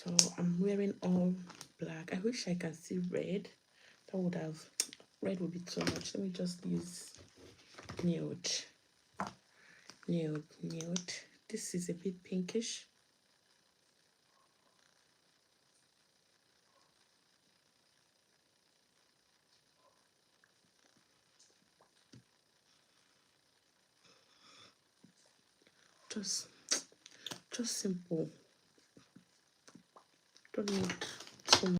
So I'm wearing all black. I wish I can see red. That would have, red would be too much. Let me just use nude. Nude. This is a bit pinkish. Just simple. Don't need